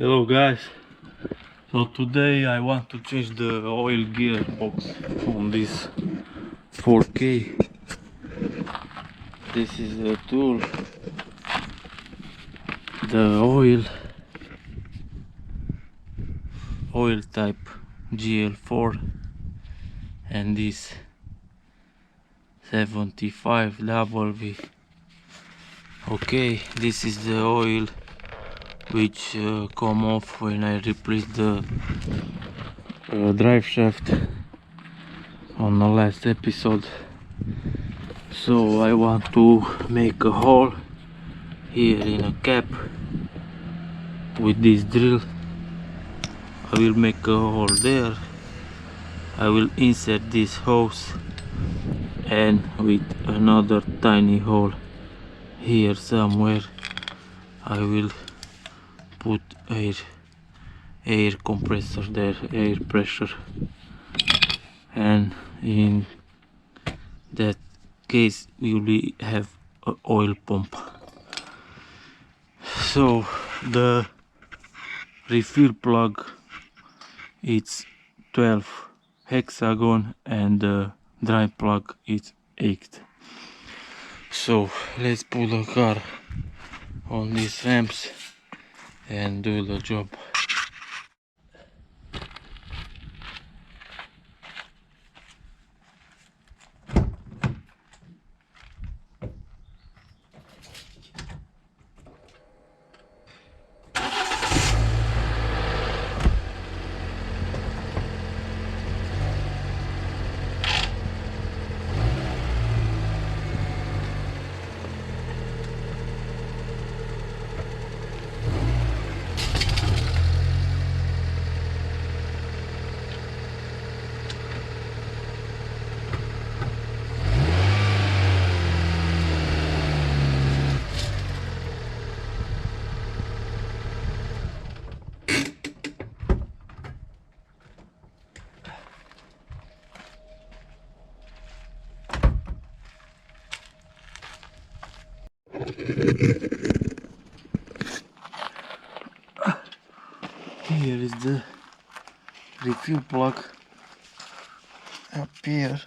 Hello guys, so today I want to change the oil gearbox on this 4K. This is the tool, the oil type GL4 and this 75W. Okay, this is the oil which come off when I replace the drive shaft on the last episode. So I want to make a hole here in a cap with this drill. I will make a hole there. I will insert this hose and with another tiny hole here somewhere I will put air compressor there, air pressure, and in that case we will have an oil pump. So the refill plug, it's 12 hexagon and the dry plug is 8. So let's put the car on these ramps and do the job. Here is the refill plug up here.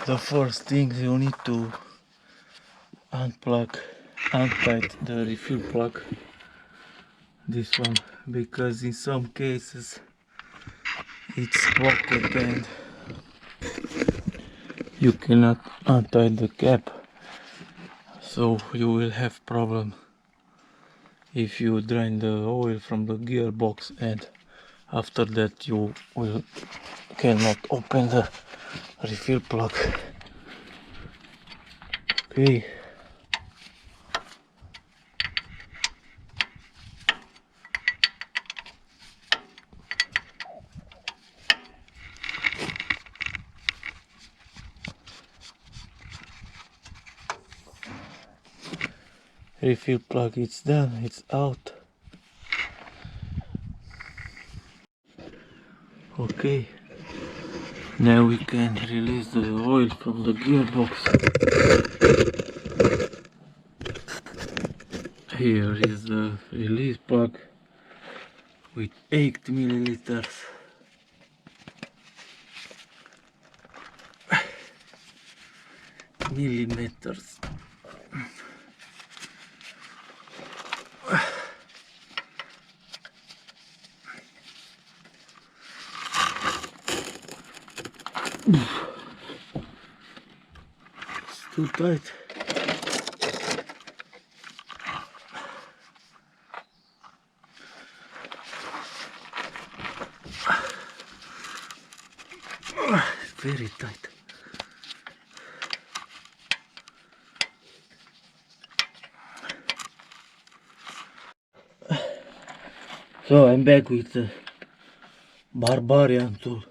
The first thing you need to untight the refill plug, this one, because in some cases it's blocked and you cannot untie the cap, so you will have problem if you drain the oil from the gearbox, and after that you cannot open the refill plug. Okay. Refill plug, it's done, it's out. Okay, now we can release the oil from the gearbox. Here is the release plug with 8 milliliters. Millimeters. It's too tight. It's very tight. So I'm back with the Barbarian tool.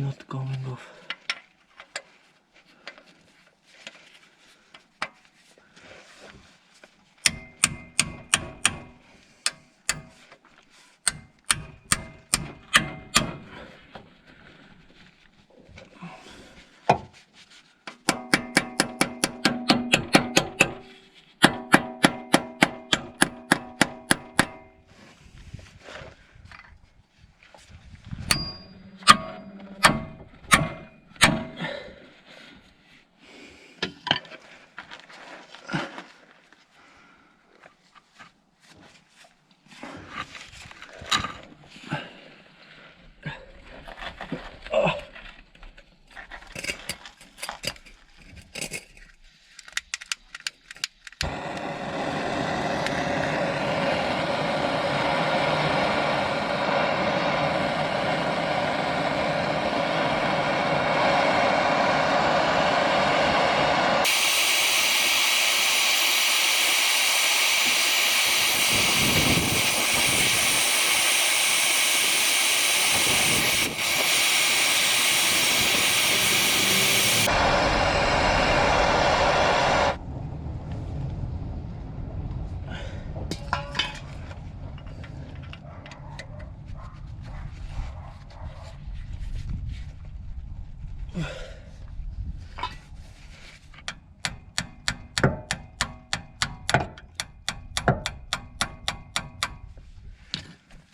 not coming off.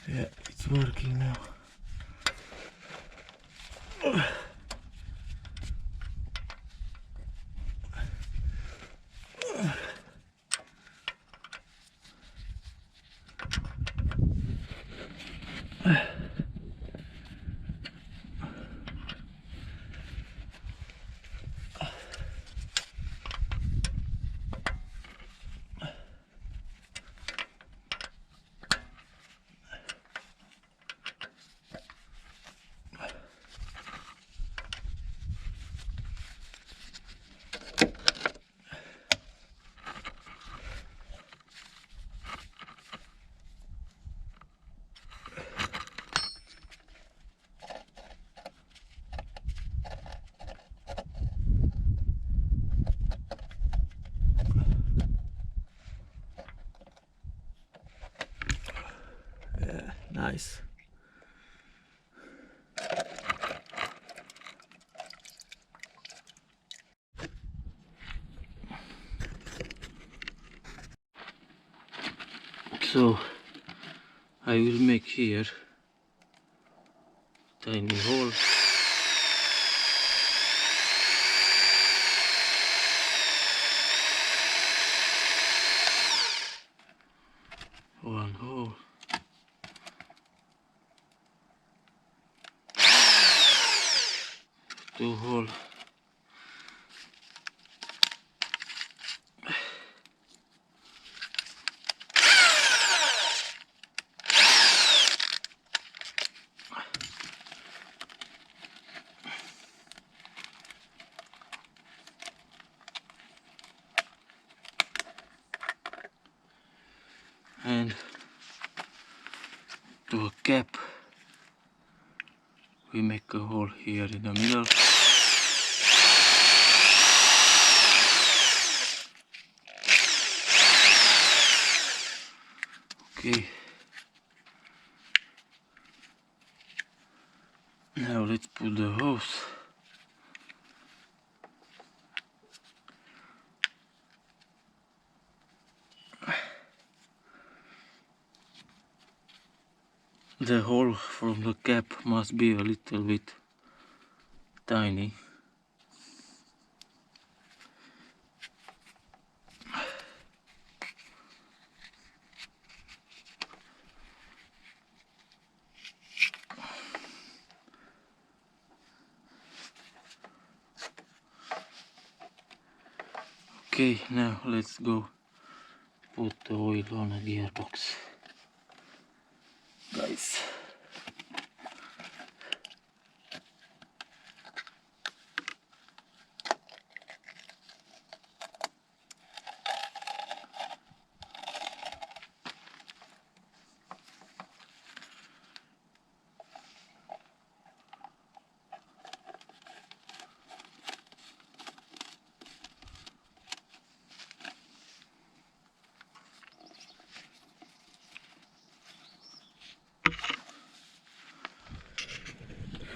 Yeah, it's working now. Yeah, nice. So I will make here tiny hole. One hole. Two hole. And to a cap we make a hole here in the middle. Okay, now let's put the hose. The hole from the cap must be a little bit tiny. Okay, now let's go put the oil on a gearbox, guys.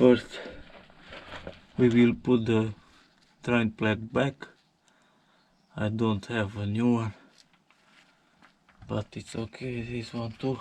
First we will put the drain plug back. I don't have a new one, but it's okay, this one too.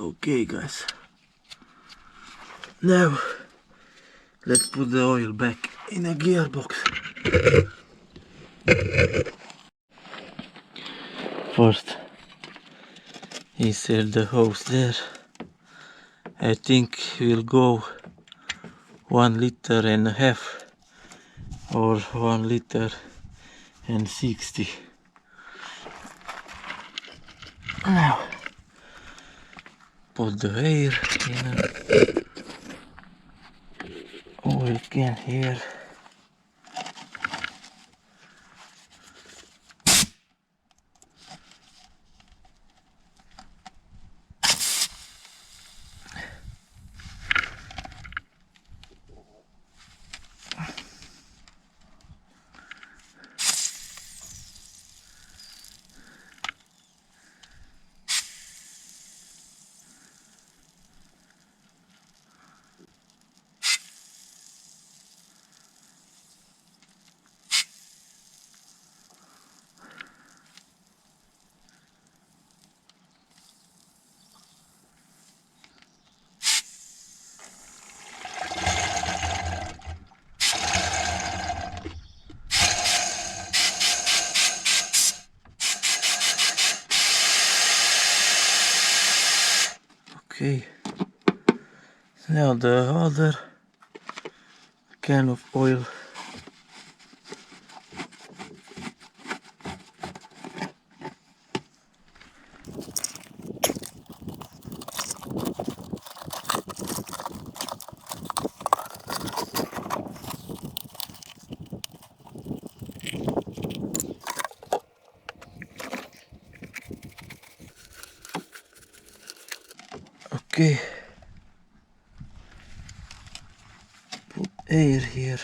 Okay guys, now let's put the oil back in a gearbox. First insert the hose there. I think we'll go 1.5 liters or 1 liter and 60. Now put the air in an oil can here. Okay, now the other can of oil. Okay, put air here.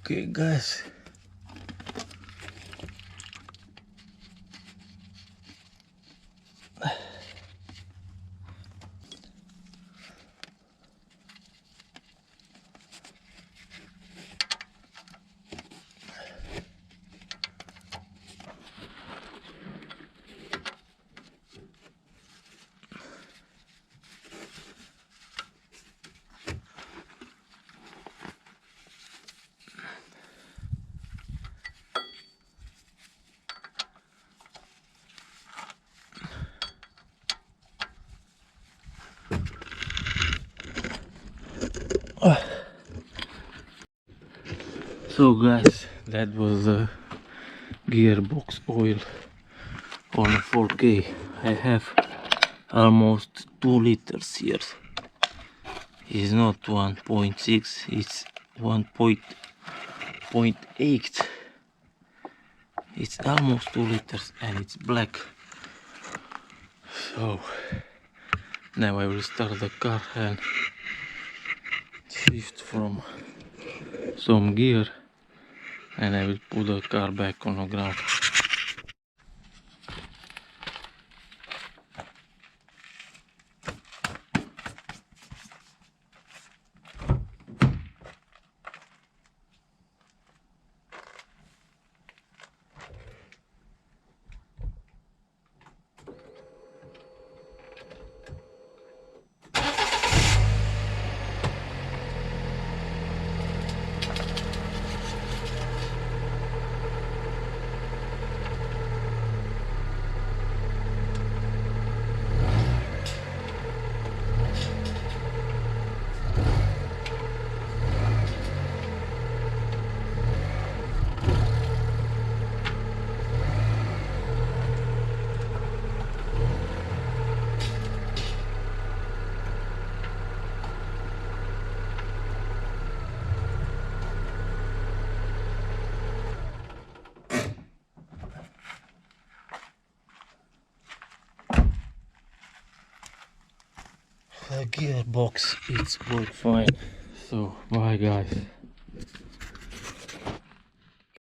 Okay guys, so guys, that was the gearbox oil on a 4K. I have almost 2 liters here. It's not 1.6, it's 1.8. It's almost 2 liters and it's black. So now I will start the car and shift from some gear and I will put the car back on the ground. The gearbox, it's work fine. So bye guys.